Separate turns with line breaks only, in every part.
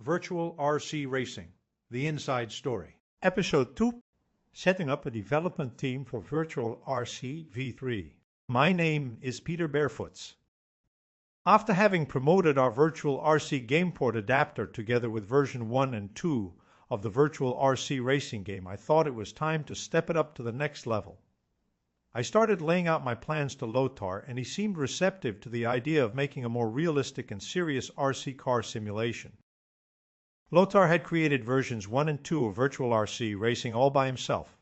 Virtual RC Racing, the inside story.
Episode 2, Setting Up a Development Team for Virtual RC V3. My name is Peter Barefoots. After having promoted our Virtual RC Gameport adapter together with version 1 and 2 of the Virtual RC Racing game, I thought it was time to step it up to the next level. I started laying out my plans to Lothar, and he seemed receptive to the idea of making a more realistic and serious RC car simulation. Lothar had created versions 1 and 2 of Virtual RC Racing all by himself.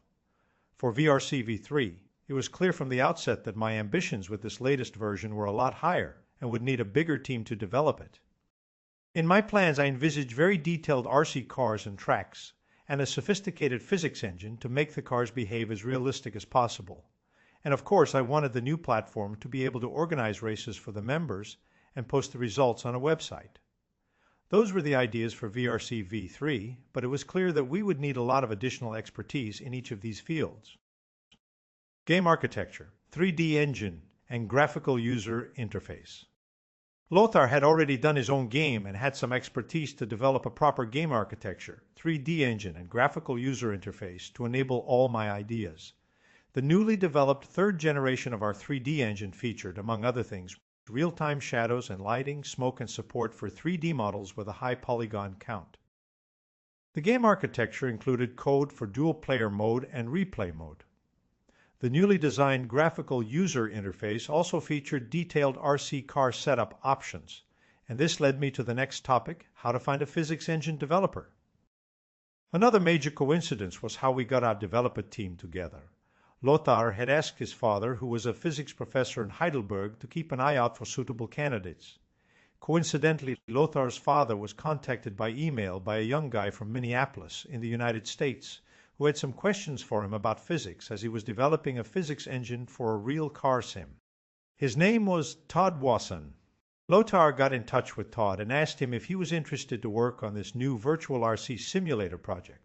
For VRC V3, it was clear from the outset that my ambitions with this latest version were a lot higher and would need a bigger team to develop it. In my plans, I envisaged very detailed RC cars and tracks, and a sophisticated physics engine to make the cars behave as realistic as possible. And of course, I wanted the new platform to be able to organize races for the members and post the results on a website. Those were the ideas for VRC V3, but it was clear that we would need a lot of additional expertise in each of these fields. Game architecture, 3D engine, and graphical user interface. Lothar had already done his own game and had some expertise to develop a proper game architecture, 3D engine, and graphical user interface to enable all my ideas. The newly developed third generation of our 3D engine featured, among other things, real-time shadows and lighting, smoke, and support for 3D models with a high polygon count. The game architecture included code for dual-player mode and replay mode. The newly designed graphical user interface also featured detailed RC car setup options, and this led me to the next topic, how to find a physics engine developer. Another major coincidence was how we got our developer team together. Lothar had asked his father, who was a physics professor in Heidelberg, to keep an eye out for suitable candidates. Coincidentally, Lothar's father was contacted by email by a young guy from Minneapolis in the United States who had some questions for him about physics as he was developing a physics engine for a real car sim. His name was Todd Wasson. Lothar got in touch with Todd and asked him if he was interested to work on this new virtual RC simulator project.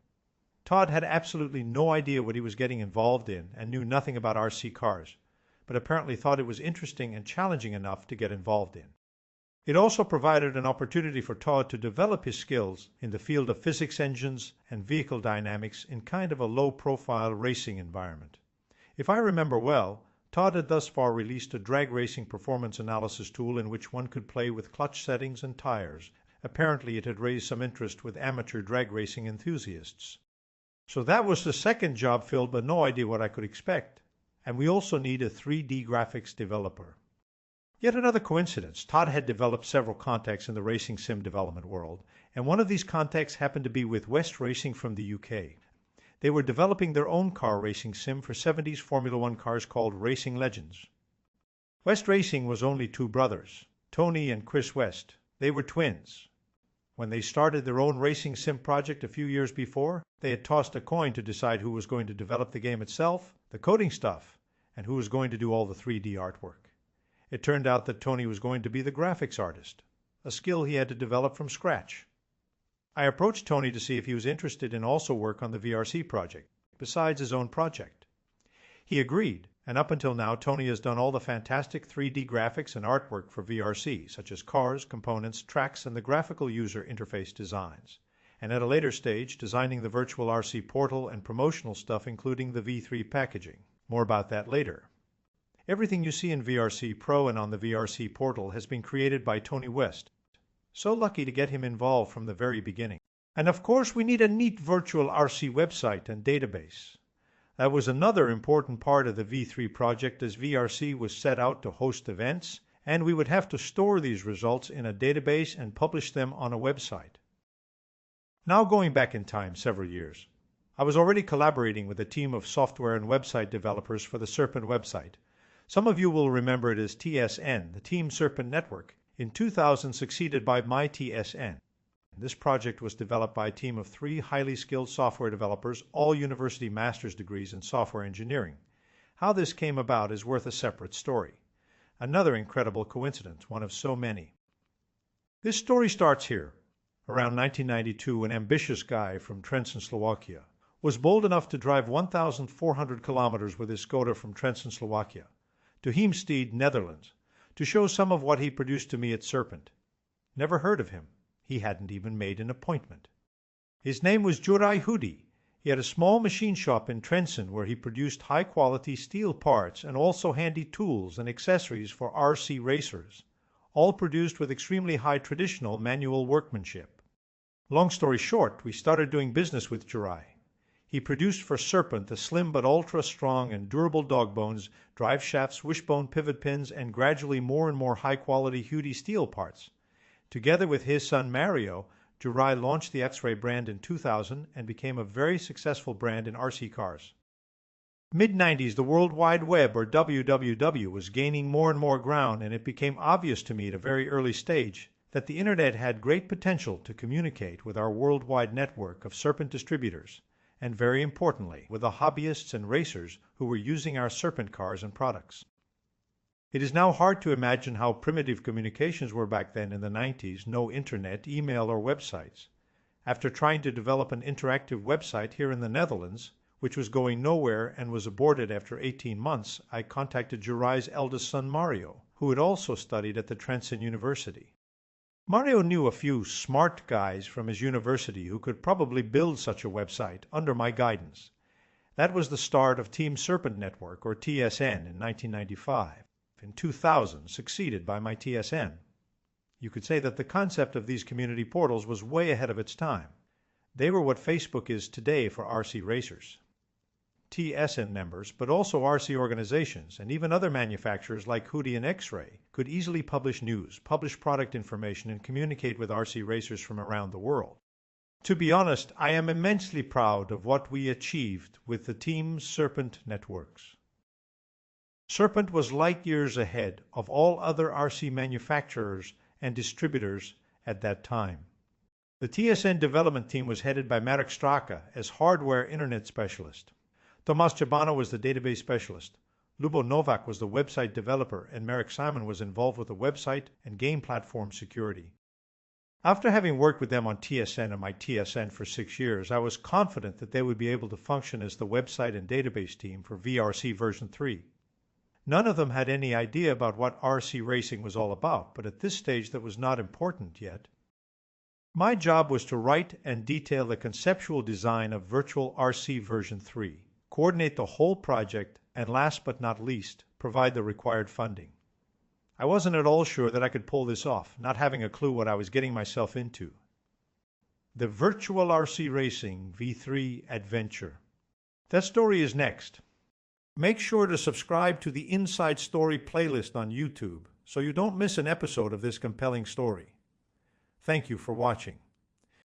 Todd had absolutely no idea what he was getting involved in and knew nothing about RC cars, but apparently thought it was interesting and challenging enough to get involved in. It also provided an opportunity for Todd to develop his skills in the field of physics engines and vehicle dynamics in kind of a low-profile racing environment. If I remember well, Todd had thus far released a drag racing performance analysis tool in which one could play with clutch settings and tires. Apparently it had raised some interest with amateur drag racing enthusiasts. So that was the second job filled, but no idea what I could expect. And we also need a 3D graphics developer. Yet another coincidence. Todd had developed several contacts in the racing sim development world, and one of these contacts happened to be with West Racing from the UK. They were developing their own car racing sim for 70s Formula One cars called Racing Legends. West Racing was only two brothers, Tony and Chris West. They were twins. When they started their own racing sim project a few years before, they had tossed a coin to decide who was going to develop the game itself, the coding stuff, and who was going to do all the 3D artwork. It turned out that Tony was going to be the graphics artist, a skill he had to develop from scratch. I approached Tony to see if he was interested in also work on the VRC project, besides his own project. He agreed, and up until now Tony has done all the fantastic 3D graphics and artwork for VRC, such as cars, components, tracks, and the graphical user interface designs, and at a later stage designing the virtual RC portal and promotional stuff including the V3 packaging. More about that later. Everything you see in VRC-Pro and on the VRC portal has been created by Tony West. So lucky to get him involved from the very beginning. And of course we need a neat virtual RC website and database. That was another important part of the V3 project, as VRC was set out to host events, and we would have to store these results in a database and publish them on a website. Now going back in time several years, I was already collaborating with a team of software and website developers for the Serpent website. Some of you will remember it as TSN, the Team Serpent Network, in 2000 succeeded by MyTSN. This project was developed by a team of 3 highly skilled software developers, all university master's degrees in software engineering. How this came about is worth a separate story. Another incredible coincidence, one of so many. This story starts here. Around 1992, an ambitious guy from Trenčín, Slovakia, was bold enough to drive 1,400 kilometers with his Skoda from Trenčín, Slovakia, to Heemstede, Netherlands, to show some of what he produced to me at Serpent. Never heard of him. He hadn't even made an appointment. His name was Jurai Hudi. He had a small machine shop in Trenton where he produced high-quality steel parts and also handy tools and accessories for RC racers, all produced with extremely high traditional manual workmanship. Long story short, we started doing business with Jurai. He produced for Serpent the slim but ultra-strong and durable dog bones, drive shafts, wishbone pivot pins, and gradually more and more high-quality Hudi steel parts. Together with his son Mario, Jurai launched the X-Ray brand in 2000 and became a very successful brand in RC cars. Mid-90s, the World Wide Web, or WWW, was gaining more and more ground, and it became obvious to me at a very early stage that the Internet had great potential to communicate with our worldwide network of Serpent distributors, and very importantly, with the hobbyists and racers who were using our Serpent cars and products. It is now hard to imagine how primitive communications were back then in the 90s, no internet, email, or websites. After trying to develop an interactive website here in the Netherlands, which was going nowhere and was aborted after 18 months, I contacted Jurai's eldest son Mario, who had also studied at the Trenton University. Mario knew a few smart guys from his university who could probably build such a website under my guidance. That was the start of Team Serpent Network, or TSN, in 1995. In 2000, succeeded by my TSN. You could say that the concept of these community portals was way ahead of its time. They were what Facebook is today for RC racers. TSN members, but also RC organizations, and even other manufacturers like Hudi and X-Ray, could easily publish news, publish product information, and communicate with RC racers from around the world. To be honest, I am immensely proud of what we achieved with the Team Serpent networks. Serpent was light years ahead of all other RC manufacturers and distributors at that time. The TSN development team was headed by Marek Straka as hardware internet specialist. Tomasz Chabano was the database specialist. Lubo Novak was the website developer, and Marek Simon was involved with the website and game platform security. After having worked with them on TSN and my TSN for 6 years, I was confident that they would be able to function as the website and database team for VRC version 3. None of them had any idea about what RC racing was all about, but at this stage that was not important yet. My job was to write and detail the conceptual design of Virtual RC version 3, coordinate the whole project, and last but not least, provide the required funding. I wasn't at all sure that I could pull this off, not having a clue what I was getting myself into. The Virtual RC Racing V3 Adventure. That story is next. Make sure to subscribe to the Inside Story playlist on YouTube so you don't miss an episode of this compelling story. Thank you for watching.